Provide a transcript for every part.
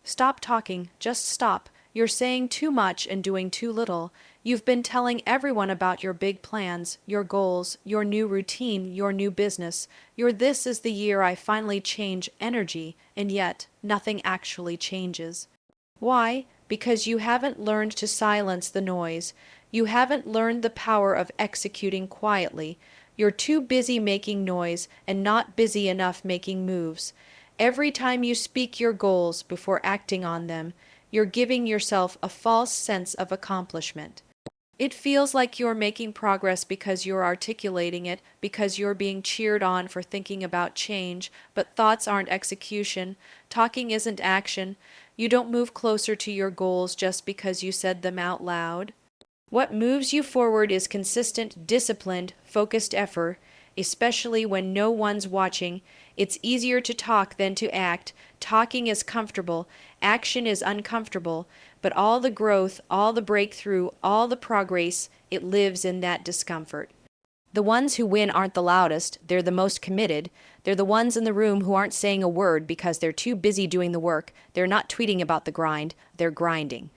Stop talking, just stop. You're saying too much and doing too little. You've been telling everyone about your big plans, your goals, your new routine, your new business. Your "this is the year I finally change" energy, and yet nothing actually changes. Why? Because you haven't learned to silence the noise. You haven't learned the power of executing quietly. You're too busy making noise and not busy enough making moves. Every time you speak your goals before acting on them, you're giving yourself a false sense of accomplishment. It feels like you're making progress because you're articulating it, because you're being cheered on for thinking about change, but thoughts aren't execution, talking isn't action, you don't move closer to your goals just because you said them out loud. What moves you forward is consistent, disciplined, focused effort, especially when no one's watching. It's easier to talk than to act. Talking is comfortable, action is uncomfortable, but all the growth, all the breakthrough, all the progress, it lives in that discomfort. The ones who win aren't the loudest, they're the most committed. They're the ones in the room who aren't saying a word because they're too busy doing the work. They're not tweeting about the grind, they're grinding.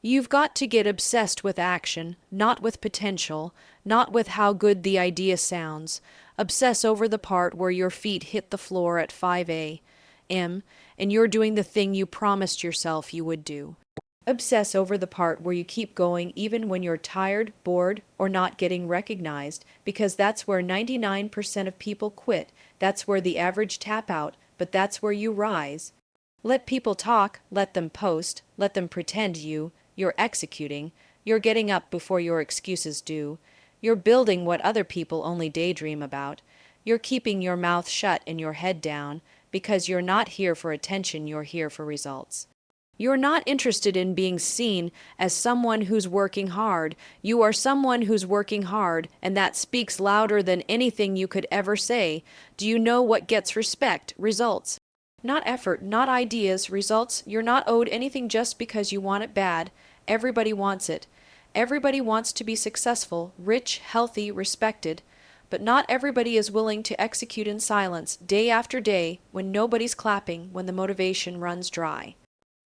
You've got to get obsessed with action, not with potential, not with how good the idea sounds. Obsess over the part where your feet hit the floor at 5 a.m. and you're doing the thing you promised yourself you would do. Obsess over the part where you keep going even when you're tired, bored, or not getting recognized, because that's where 99% of people quit. That's where the average tap out, but that's where you rise. Let people talk, let them post, let them pretend you're executing, you're getting up before your excuses do, you're building what other people only daydream about, you're keeping your mouth shut and your head down, because you're not here for attention, you're here for results. You're not interested in being seen as someone who's working hard. You are someone who's working hard, and that speaks louder than anything you could ever say. Do you know what gets respect? Results. Not effort, not ideas, results. You're not owed anything just because you want it bad. Everybody wants it. Everybody wants to be successful, rich, healthy, respected. But not everybody is willing to execute in silence, day after day, when nobody's clapping, when the motivation runs dry.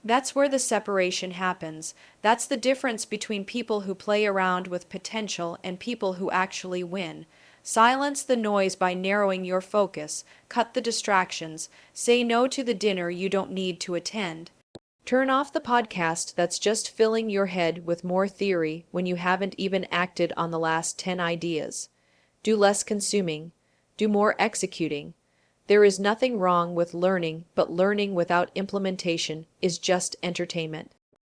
That's where the separation happens. That's the difference between people who play around with potential and people who actually win. Silence the noise by narrowing your focus. Cut the distractions. Say no to the dinner you don't need to attend. Turn off the podcast that's just filling your head with more theory when you haven't even acted on the last 10 ideas. Do less consuming. Do more executing. There is nothing wrong with learning, but learning without implementation is just entertainment.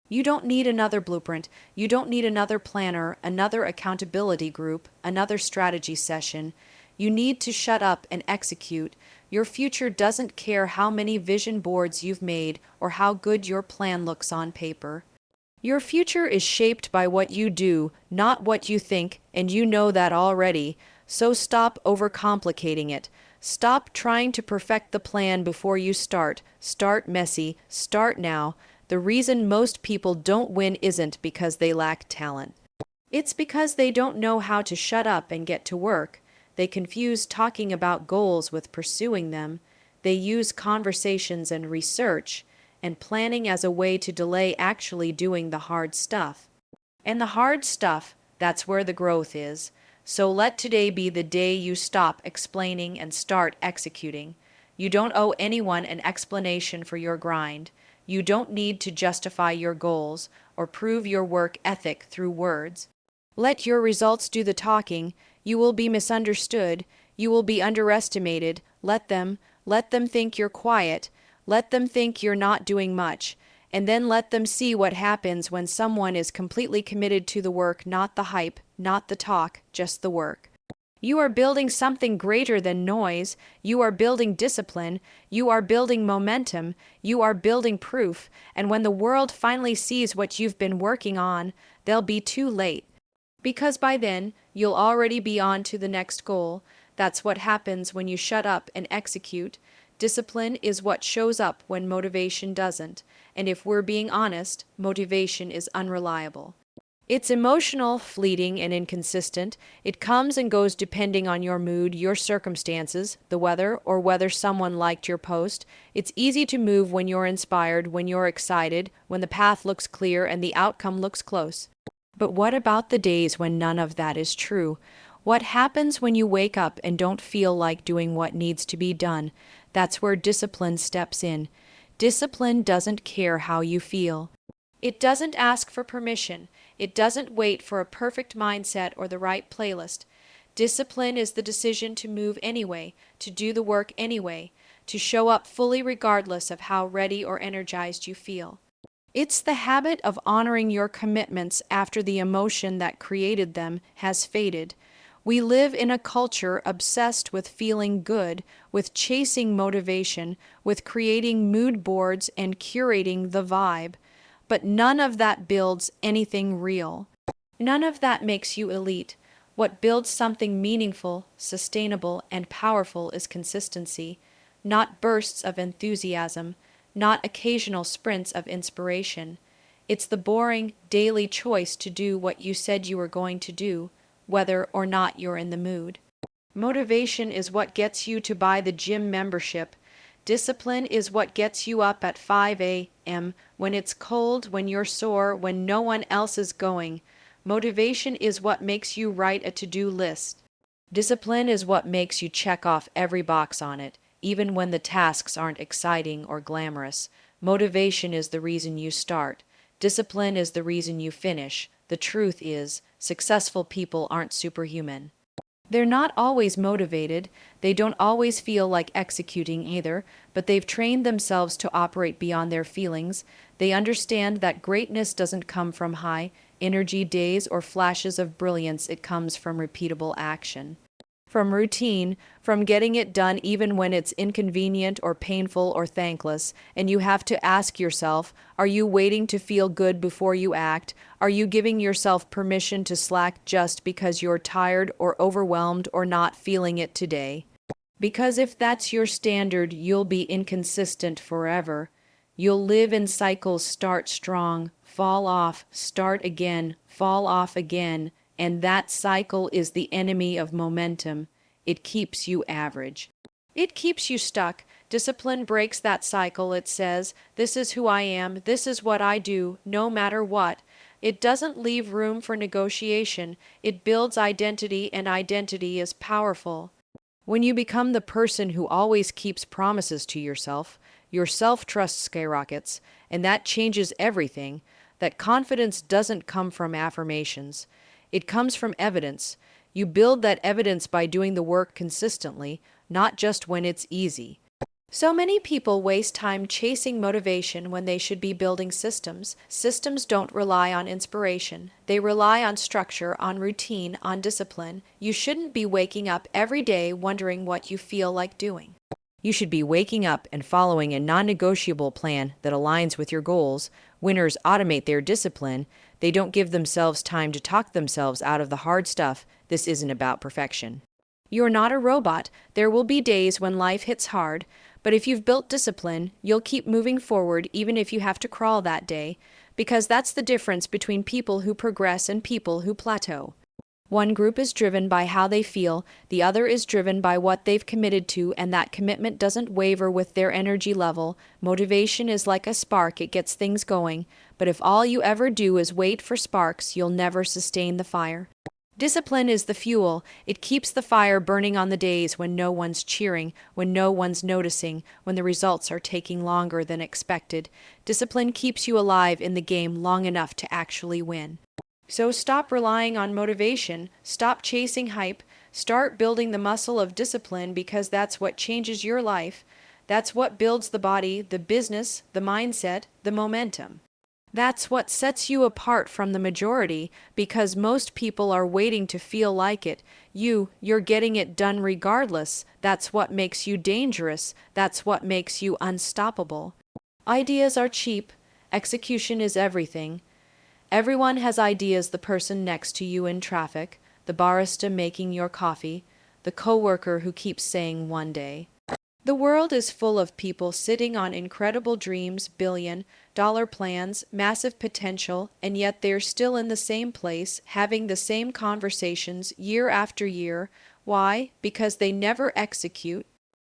You don't need another blueprint. You don't need another planner, another accountability group, another strategy session. You need to shut up and execute. Your future doesn't care how many vision boards you've made or how good your plan looks on paper. Your future is shaped by what you do, not what you think, and you know that already. So stop overcomplicating it. Stop trying to perfect the plan before you start. Start messy. Start now. The reason most people don't win isn't because they lack talent. It's because they don't know how to shut up and get to work. They confuse talking about goals with pursuing them. They use conversations and research and planning as a way to delay actually doing the hard stuff. And the hard stuff, that's where the growth is. So let today be the day you stop explaining and start executing. You don't owe anyone an explanation for your grind. You don't need to justify your goals or prove your work ethic through words. Let your results do the talking. You will be misunderstood. You will be underestimated. Let them think you're quiet. Let them think you're not doing much. And then let them see what happens when someone is completely committed to the work, not the hype, not the talk, just the work. You are building something greater than noise. You are building discipline. You are building momentum. You are building proof. And when the world finally sees what you've been working on, they'll be too late. Because by then, you'll already be on to the next goal. That's what happens when you shut up and execute. Discipline is what shows up when motivation doesn't. And if we're being honest, motivation is unreliable. It's emotional, fleeting, and inconsistent. It comes and goes depending on your mood, your circumstances, the weather, or whether someone liked your post. It's easy to move when you're inspired, when you're excited, when the path looks clear and the outcome looks close. But what about the days when none of that is true? What happens when you wake up and don't feel like doing what needs to be done? That's where discipline steps in. Discipline doesn't care how you feel. It doesn't ask for permission. It doesn't wait for a perfect mindset or the right playlist. Discipline is the decision to move anyway, to do the work anyway, to show up fully regardless of how ready or energized you feel. It's the habit of honoring your commitments after the emotion that created them has faded. We live in a culture obsessed with feeling good, with chasing motivation, with creating mood boards and curating the vibe. But none of that builds anything real. None of that makes you elite. What builds something meaningful, sustainable, and powerful is consistency, not bursts of enthusiasm, not occasional sprints of inspiration. It's the boring, daily choice to do what you said you were going to do, whether or not you're in the mood. Motivation is what gets you to buy the gym membership. Discipline is what gets you up at 5 a.m. when it's cold, when you're sore, when no one else is going. Motivation is what makes you write a to-do list. Discipline is what makes you check off every box on it, even when the tasks aren't exciting or glamorous. Motivation is the reason you start. Discipline is the reason you finish. The truth is, successful people aren't superhuman. They're not always motivated, they don't always feel like executing either, but they've trained themselves to operate beyond their feelings. They understand that greatness doesn't come from high energy days or flashes of brilliance, it comes from repeatable action. From routine, from getting it done even when it's inconvenient or painful or thankless, and you have to ask yourself, are you waiting to feel good before you act? Are you giving yourself permission to slack just because you're tired or overwhelmed or not feeling it today? Because if that's your standard, you'll be inconsistent forever. You'll live in cycles, start strong, fall off, start again, fall off again, and that cycle is the enemy of momentum. It keeps you average. It keeps you stuck. Discipline breaks that cycle. It says, this is who I am, this is what I do, no matter what. It doesn't leave room for negotiation. It builds identity, and identity is powerful. When you become the person who always keeps promises to yourself, your self-trust skyrockets, and that changes everything. That confidence doesn't come from affirmations. It comes from evidence. You build that evidence by doing the work consistently, not just when it's easy. So many people waste time chasing motivation when they should be building systems. Systems don't rely on inspiration. They rely on structure, on routine, on discipline. You shouldn't be waking up every day wondering what you feel like doing. You should be waking up and following a non-negotiable plan that aligns with your goals. Winners automate their discipline. They don't give themselves time to talk themselves out of the hard stuff. This isn't about perfection. You're not a robot. There will be days when life hits hard, but if you've built discipline, you'll keep moving forward even if you have to crawl that day, because that's the difference between people who progress and people who plateau. One group is driven by how they feel, the other is driven by what they've committed to, and that commitment doesn't waver with their energy level. Motivation is like a spark, it gets things going, but if all you ever do is wait for sparks, you'll never sustain the fire. Discipline is the fuel. It keeps the fire burning on the days when no one's cheering, when no one's noticing, when the results are taking longer than expected. Discipline keeps you alive in the game long enough to actually win. So stop relying on motivation, stop chasing hype, start building the muscle of discipline, because that's what changes your life. That's what builds the body, the business, the mindset, the momentum. That's what sets you apart from the majority, because most people are waiting to feel like it. You're getting it done regardless. That's what makes you dangerous. That's what makes you unstoppable. Ideas are cheap. Execution is everything. Everyone has ideas, the person next to you in traffic, the barista making your coffee, the coworker who keeps saying one day. The world is full of people sitting on incredible dreams, billion, dollar plans, massive potential, and yet they're still in the same place, having the same conversations year after year. Why? Because they never execute.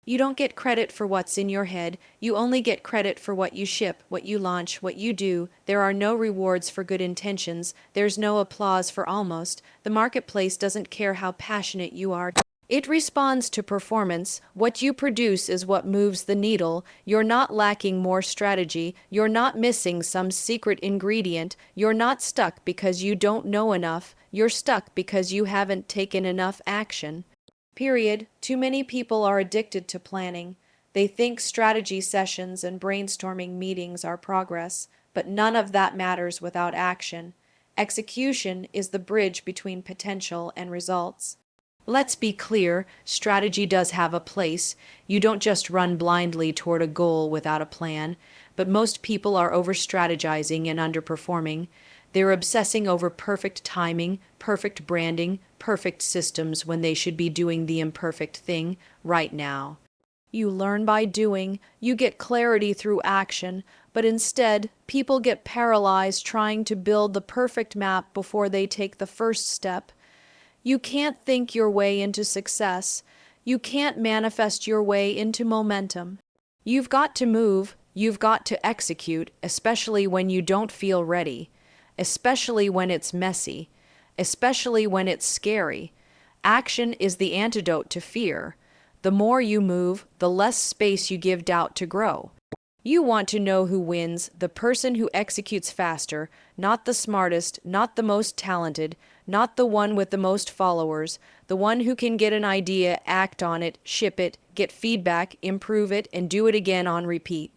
You don't get credit for what's in your head. You only get credit for what you ship, what you launch, what you do. There are no rewards for good intentions. There's no applause for almost. The marketplace doesn't care how passionate you are. It responds to performance. What you produce is what moves the needle. You're not lacking more strategy. You're not missing some secret ingredient. You're not stuck because you don't know enough. You're stuck because you haven't taken enough action. Period. Too many people are addicted to planning. They think strategy sessions and brainstorming meetings are progress, but none of that matters without action. Execution is the bridge between potential and results. Let's be clear, strategy does have a place. You don't just run blindly toward a goal without a plan, but most people are over-strategizing and underperforming. They're obsessing over perfect timing, perfect branding, perfect systems when they should be doing the imperfect thing right now. You learn by doing, you get clarity through action, but instead, people get paralyzed trying to build the perfect map before they take the first step. You can't think your way into success. You can't manifest your way into momentum. You've got to move, you've got to execute, especially when you don't feel ready, especially when it's messy, especially when it's scary. Action is the antidote to fear. The more you move, the less space you give doubt to grow. You want to know who wins, the person who executes faster, not the smartest, not the most talented, not the one with the most followers, the one who can get an idea, act on it, ship it, get feedback, improve it, and do it again on repeat.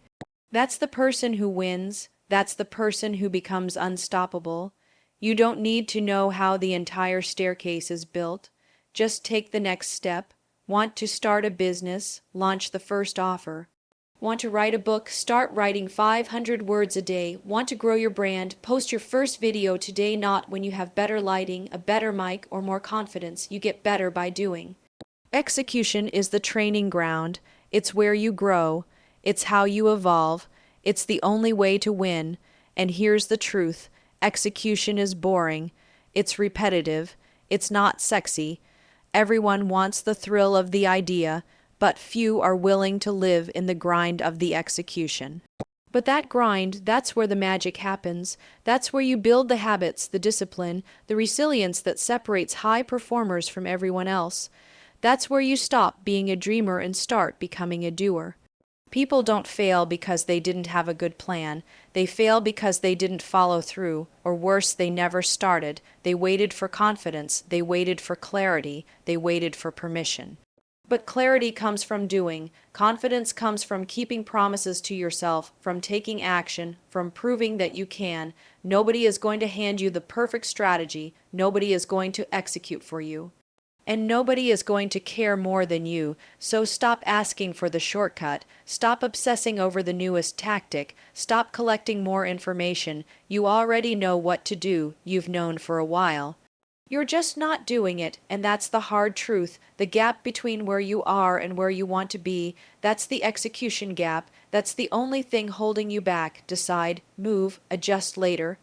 That's the person who wins. That's the person who becomes unstoppable. You don't need to know how the entire staircase is built. Just take the next step. Want to start a business? Launch the first offer. Want to write a book? Start writing 500 words a day. Want to grow your brand? Post your first video today, not when you have better lighting, a better mic, or more confidence. You get better by doing. Execution is the training ground. It's where you grow. It's how you evolve. It's the only way to win. And here's the truth. Execution is boring. It's repetitive. It's not sexy. Everyone wants the thrill of the idea, but few are willing to live in the grind of the execution. But that grind, that's where the magic happens. That's where you build the habits, the discipline, the resilience that separates high performers from everyone else. That's where you stop being a dreamer and start becoming a doer. People don't fail because they didn't have a good plan. They fail because they didn't follow through, or worse, they never started. They waited for confidence. They waited for clarity. They waited for permission. But clarity comes from doing. Confidence comes from keeping promises to yourself, from taking action, from proving that you can. Nobody is going to hand you the perfect strategy. Nobody is going to execute for you. And nobody is going to care more than you, so stop asking for the shortcut. Stop obsessing over the newest tactic. Stop collecting more information. You already know what to do. You've known for a while. You're just not doing it, and that's the hard truth. The gap between where you are and where you want to be, that's the execution gap. That's the only thing holding you back. Decide, move, adjust later.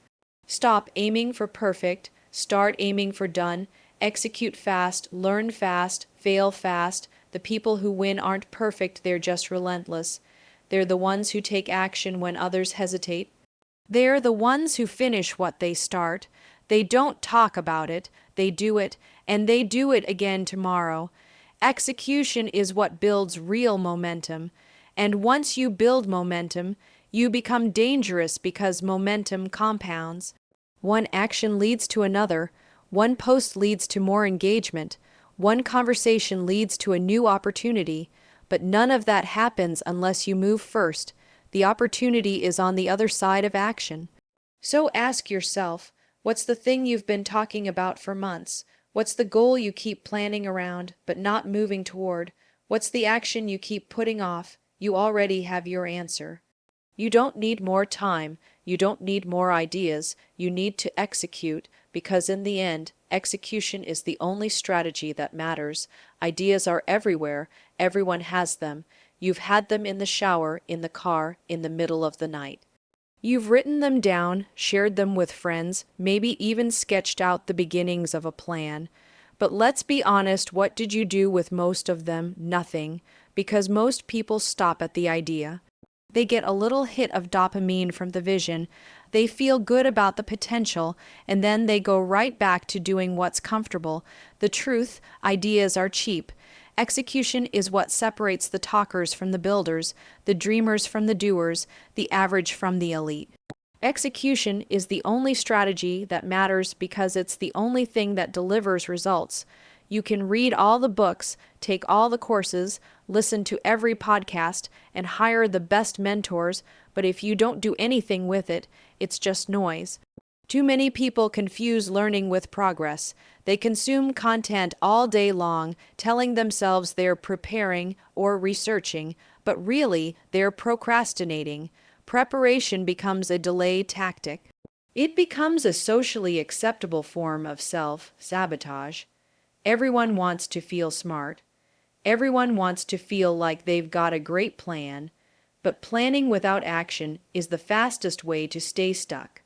Stop aiming for perfect. Start aiming for done. Execute fast, learn fast, fail fast. The people who win aren't perfect, they're just relentless. They're the ones who take action when others hesitate. They're the ones who finish what they start. They don't talk about it, they do it, and they do it again tomorrow. Execution is what builds real momentum. And once you build momentum, you become dangerous because momentum compounds. One action leads to another. One post leads to more engagement. One conversation leads to a new opportunity. But none of that happens unless you move first. The opportunity is on the other side of action. So ask yourself, what's the thing you've been talking about for months? What's the goal you keep planning around but not moving toward? What's the action you keep putting off? You already have your answer. You don't need more time. You don't need more ideas. You need to execute, because in the end, execution is the only strategy that matters. Ideas are everywhere. Everyone has them. You've had them in the shower, in the car, in the middle of the night. You've written them down, shared them with friends, maybe even sketched out the beginnings of a plan. But let's be honest, what did you do with most of them? Nothing, because most people stop at the idea. They get a little hit of dopamine from the vision, they feel good about the potential, and then they go right back to doing what's comfortable. The truth, ideas are cheap. Execution is what separates the talkers from the builders, the dreamers from the doers, the average from the elite. Execution is the only strategy that matters because it's the only thing that delivers results. You can read all the books, take all the courses, listen to every podcast, and hire the best mentors, but if you don't do anything with it, it's just noise. Too many people confuse learning with progress. They consume content all day long, telling themselves they're preparing or researching, but really they're procrastinating. Preparation becomes a delay tactic. It becomes a socially acceptable form of self-sabotage. Everyone wants to feel smart. Everyone wants to feel like they've got a great plan, but planning without action is the fastest way to stay stuck.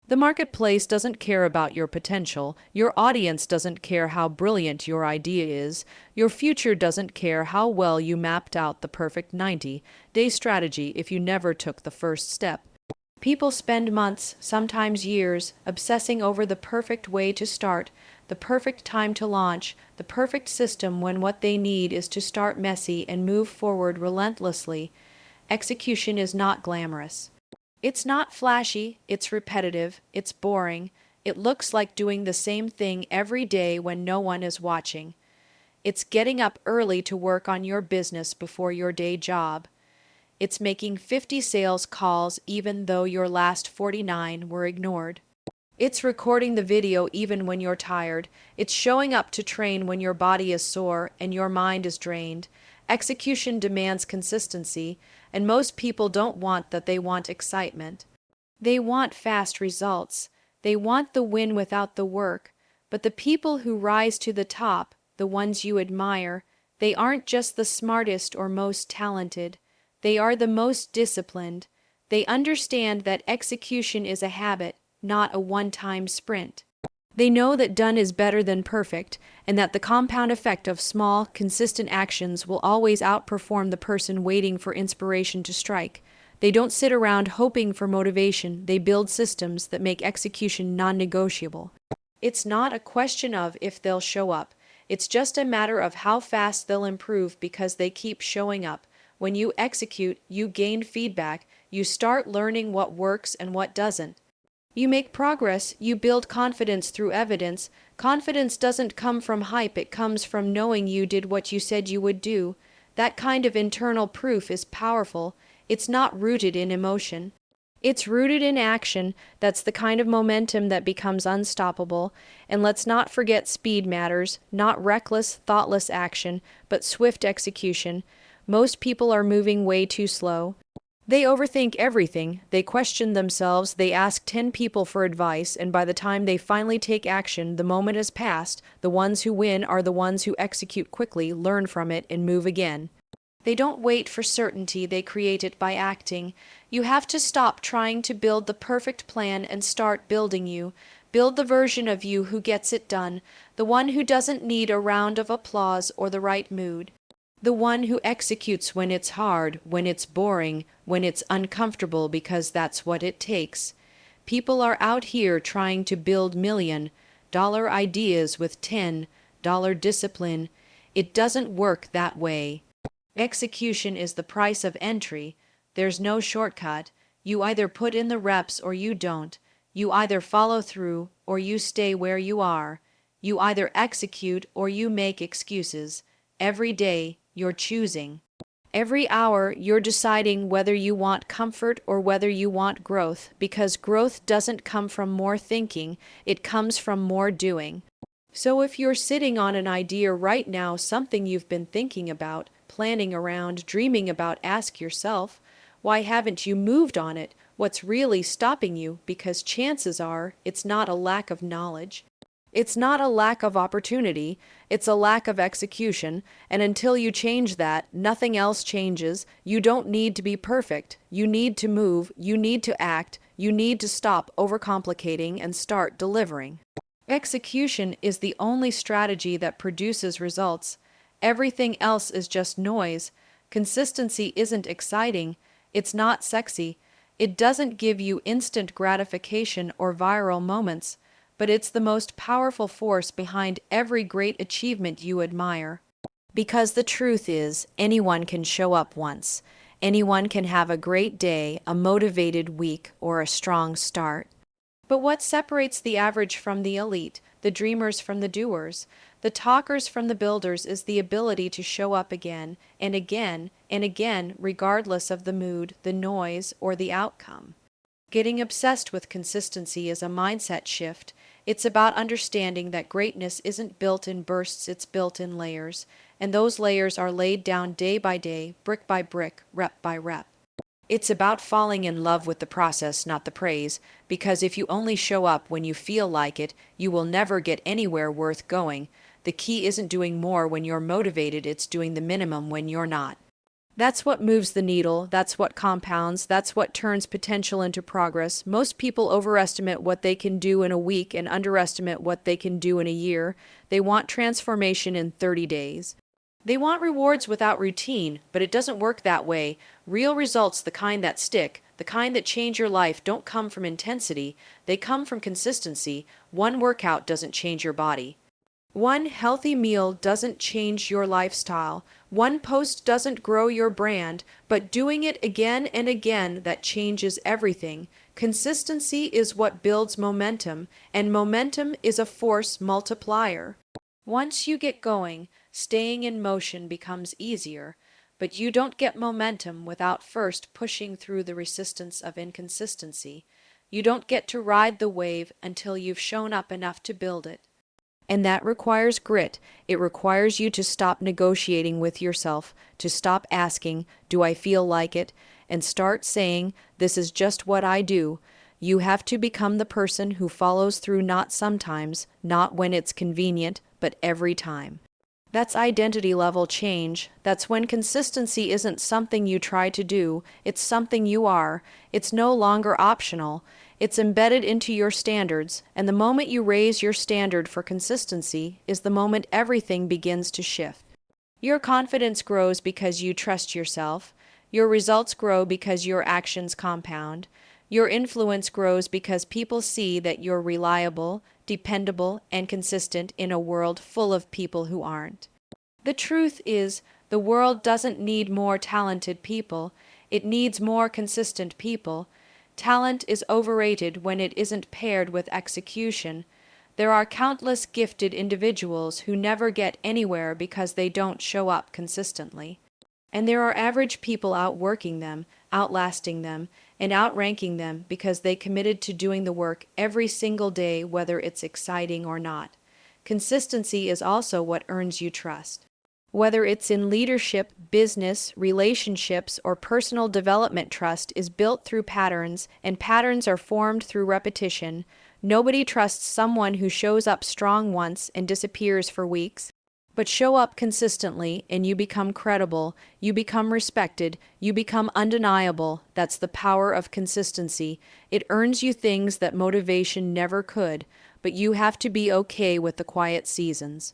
The marketplace doesn't care about your potential. Your audience doesn't care how brilliant your idea is. Your future doesn't care how well you mapped out the perfect 90-day strategy if you never took the first step. People spend months, sometimes years, obsessing over the perfect way to start, the perfect time to launch, the perfect system when what they need is to start messy and move forward relentlessly. Execution is not glamorous. It's not flashy, it's repetitive, it's boring. It looks like doing the same thing every day when no one is watching. It's getting up early to work on your business before your day job. It's making 50 sales calls even though your last 49 were ignored. It's recording the video even when you're tired. It's showing up to train when your body is sore and your mind is drained. Execution demands consistency, and most people don't want that. They want excitement. They want fast results. They want the win without the work. But the people who rise to the top, the ones you admire, they aren't just the smartest or most talented. They are the most disciplined. They understand that execution is a habit, not a one-time sprint. They know that done is better than perfect, and that the compound effect of small, consistent actions will always outperform the person waiting for inspiration to strike. They don't sit around hoping for motivation. They build systems that make execution non-negotiable. It's not a question of if they'll show up. It's just a matter of how fast they'll improve because they keep showing up. When you execute, you gain feedback. You start learning what works and what doesn't. You make progress, you build confidence through evidence. Confidence doesn't come from hype, it comes from knowing you did what you said you would do. That kind of internal proof is powerful. It's not rooted in emotion. It's rooted in action. That's the kind of momentum that becomes unstoppable. And let's not forget speed matters, not reckless, thoughtless action, but swift execution. Most people are moving way too slow. They overthink everything, they question themselves, they ask 10 people for advice, and by the time they finally take action, the moment has passed. The ones who win are the ones who execute quickly, learn from it, and move again. They don't wait for certainty, they create it by acting. You have to stop trying to build the perfect plan and start building you. Build the version of you who gets it done, the one who doesn't need a round of applause or the right mood. The one who executes when it's hard, when it's boring, when it's uncomfortable because that's what it takes. People are out here trying to build $1,000,000 ideas with $10 discipline. It doesn't work that way. Execution is the price of entry. There's no shortcut. You either put in the reps or you don't. You either follow through or you stay where you are. You either execute or you make excuses. Every day, you're choosing. Every hour, you're deciding whether you want comfort or whether you want growth, because growth doesn't come from more thinking, it comes from more doing. So if you're sitting on an idea right now, something you've been thinking about, planning around, dreaming about, ask yourself, why haven't you moved on it? What's really stopping you? Because chances are it's not a lack of knowledge. It's not a lack of opportunity, it's a lack of execution, and until you change that, nothing else changes. You don't need to be perfect. You need to move, you need to act, You need to stop overcomplicating and start delivering. Execution is the only strategy that produces results. Everything else is just noise. Consistency isn't exciting. It's not sexy. It doesn't give you instant gratification or viral moments, but it's the most powerful force behind every great achievement you admire. Because the truth is, anyone can show up once. Anyone can have a great day, a motivated week, or a strong start. But what separates the average from the elite, the dreamers from the doers, the talkers from the builders is the ability to show up again and again and again, regardless of the mood, the noise, or the outcome. Getting obsessed with consistency is a mindset shift. It's about understanding that greatness isn't built in bursts, it's built in layers, and those layers are laid down day by day, brick by brick, rep by rep. It's about falling in love with the process, not the praise, because if you only show up when you feel like it, you will never get anywhere worth going. The key isn't doing more when you're motivated, it's doing the minimum when you're not. That's what moves the needle, that's what compounds, that's what turns potential into progress. Most people overestimate what they can do in a week and underestimate what they can do in a year. They want transformation in 30 days. They want rewards without routine, but it doesn't work that way. Real results, the kind that stick, the kind that change your life, don't come from intensity. They come from consistency. One workout doesn't change your body. One healthy meal doesn't change your lifestyle. One post doesn't grow your brand, but doing it again and again that changes everything. Consistency is what builds momentum, and momentum is a force multiplier. Once you get going, staying in motion becomes easier, but you don't get momentum without first pushing through the resistance of inconsistency. You don't get to ride the wave until you've shown up enough to build it. And that requires grit. It requires you to stop negotiating with yourself, to stop asking, "Do I feel like it?" and start saying, "This is just what I do." You have to become the person who follows through, not sometimes, not when it's convenient, but every time. That's identity level change. That's when consistency isn't something you try to do, it's something you are. It's no longer optional. It's embedded into your standards, and the moment you raise your standard for consistency is the moment everything begins to shift. Your confidence grows because you trust yourself. Your results grow because your actions compound. Your influence grows because people see that you're reliable, dependable, and consistent in a world full of people who aren't. The truth is, the world doesn't need more talented people, it needs more consistent people. Talent is overrated when it isn't paired with execution. There are countless gifted individuals who never get anywhere because they don't show up consistently. And there are average people outworking them, outlasting them, and outranking them because they committed to doing the work every single day, whether it's exciting or not. Consistency is also what earns you trust. Whether it's in leadership, business, relationships, or personal development, trust is built through patterns, and patterns are formed through repetition. Nobody trusts someone who shows up strong once and disappears for weeks. But show up consistently and you become credible, you become respected, you become undeniable. That's the power of consistency. It earns you things that motivation never could, but you have to be okay with the quiet seasons.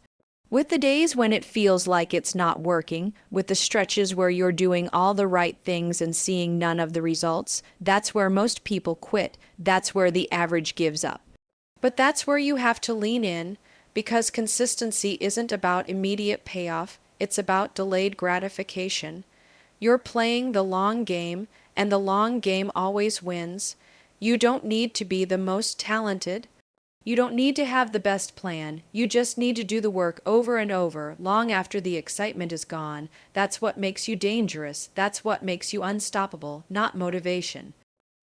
With the days when it feels like it's not working, with the stretches where you're doing all the right things and seeing none of the results, that's where most people quit. That's where the average gives up. But that's where you have to lean in, because consistency isn't about immediate payoff, it's about delayed gratification. You're playing the long game, and the long game always wins. You don't need to be the most talented. You don't need to have the best plan. You just need to do the work over and over, long after the excitement is gone. That's what makes you dangerous. That's what makes you unstoppable, not motivation.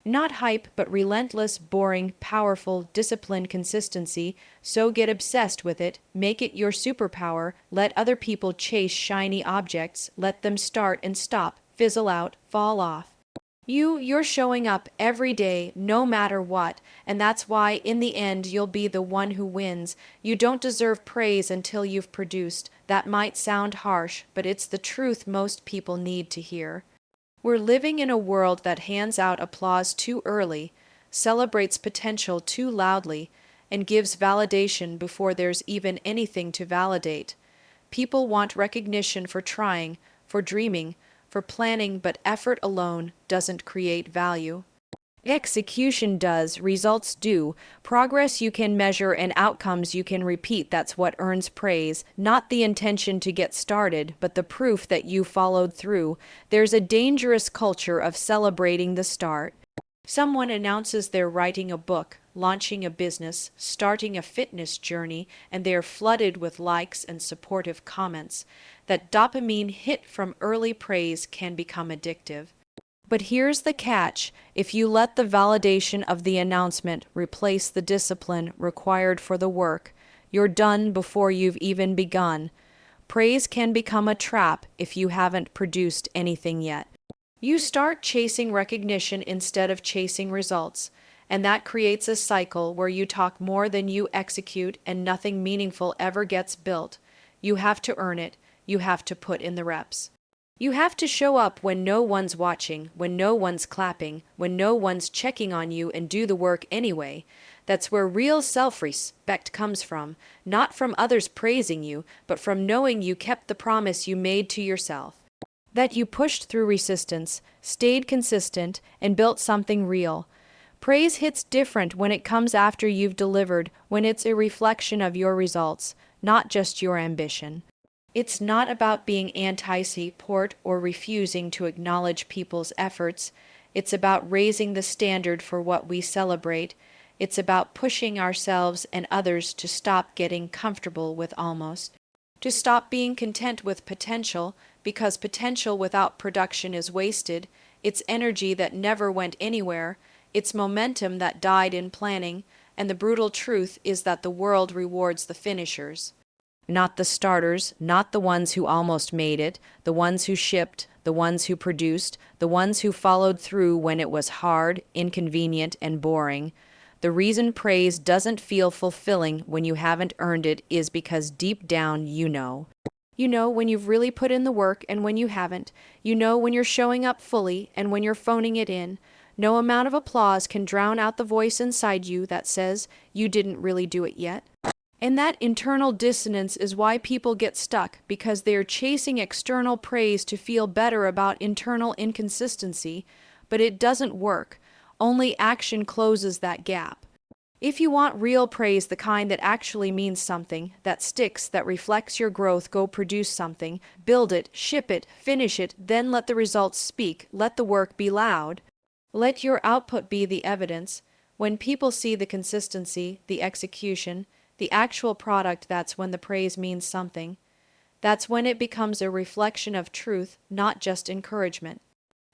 Not hype, but relentless, boring, powerful, disciplined consistency. So get obsessed with it. Make it your superpower. Let other people chase shiny objects. Let them start and stop, fizzle out, fall off. You're showing up every day, no matter what, and that's why in the end you'll be the one who wins. You don't deserve praise until you've produced. That might sound harsh, but it's the truth most people need to hear. We're living in a world that hands out applause too early. celebrates potential too loudly, and gives validation before there's even anything to validate. People want recognition for trying, for dreaming, for planning, but effort alone doesn't create value. Execution does, results do. Progress you can measure and outcomes you can repeat. That's what earns praise. Not the intention to get started, but the proof that you followed through. There's a dangerous culture of celebrating the start. Someone announces they're writing a book, launching a business, starting a fitness journey, and they're flooded with likes and supportive comments. That dopamine hit from early praise can become addictive. But here's the catch: if you let the validation of the announcement replace the discipline required for the work, you're done before you've even begun. Praise can become a trap if you haven't produced anything yet. You start chasing recognition instead of chasing results, and that creates a cycle where you talk more than you execute and nothing meaningful ever gets built. You have to earn it. You have to put in the reps. You have to show up when no one's watching, when no one's clapping, when no one's checking on you, and do the work anyway. That's where real self-respect comes from, not from others praising you, but from knowing you kept the promise you made to yourself. That you pushed through resistance, stayed consistent, and built something real. Praise hits different when it comes after you've delivered, when it's a reflection of your results, not just your ambition. It's not about being anti-support or refusing to acknowledge people's efforts. It's about raising the standard for what we celebrate. It's about pushing ourselves and others to stop getting comfortable with almost. To stop being content with potential, because potential without production is wasted. It's energy that never went anywhere. It's momentum that died in planning. And the brutal truth is that the world rewards the finishers. Not the starters, not the ones who almost made it, the ones who shipped, the ones who produced, the ones who followed through when it was hard, inconvenient, and boring. The reason praise doesn't feel fulfilling when you haven't earned it is because deep down you know. You know when you've really put in the work and when you haven't. You know when you're showing up fully and when you're phoning it in. No amount of applause can drown out the voice inside you that says you didn't really do it yet. And that internal dissonance is why people get stuck, because they're chasing external praise to feel better about internal inconsistency, but it doesn't work. Only action closes that gap. If you want real praise, the kind that actually means something, that sticks, that reflects your growth, go produce something, build it, ship it, finish it, then let the results speak, let the work be loud. Let your output be the evidence. When people see the consistency, the execution, the actual product, that's when the praise means something. That's when it becomes a reflection of truth, not just encouragement.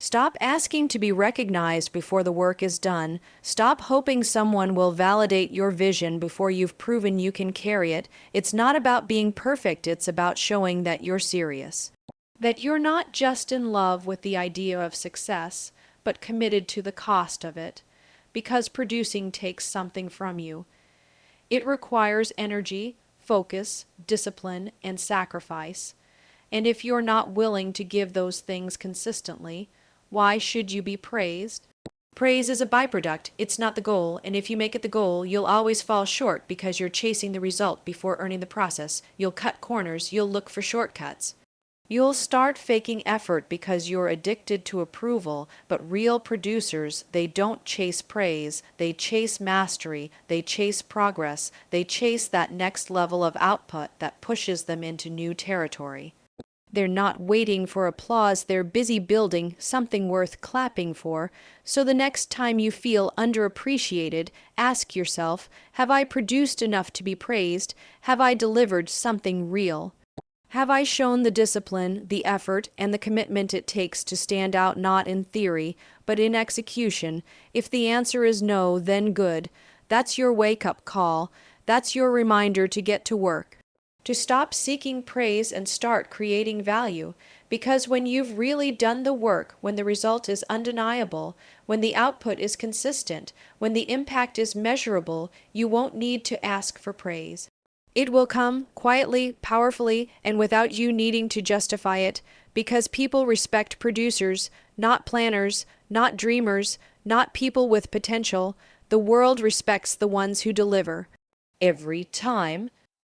Stop asking to be recognized before the work is done. Stop hoping someone will validate your vision before you've proven you can carry it. It's not about being perfect, it's about showing that you're serious. That you're not just in love with the idea of success, but committed to the cost of it. Because producing takes something from you. It requires energy, focus, discipline, and sacrifice. And if you're not willing to give those things consistently, why should you be praised? Praise is a byproduct, it's not the goal, and if you make it the goal, you'll always fall short because you're chasing the result before earning the process. You'll cut corners, you'll look for shortcuts. You'll start faking effort because you're addicted to approval, but real producers, they don't chase praise, they chase mastery, they chase progress, they chase that next level of output that pushes them into new territory. They're not waiting for applause, they're busy building something worth clapping for. So the next time you feel underappreciated, ask yourself, have I produced enough to be praised? Have I delivered something real? Have I shown the discipline, the effort, and the commitment it takes to stand out not in theory, but in execution? If the answer is no, then good. That's your wake-up call. That's your reminder to get to work. To stop seeking praise and start creating value. Because when you've really done the work, when the result is undeniable, when the output is consistent, when the impact is measurable, you won't need to ask for praise. It will come quietly, powerfully, and without you needing to justify it, because people respect producers, not planners, not dreamers, not people with potential. The world respects the ones who deliver. Every time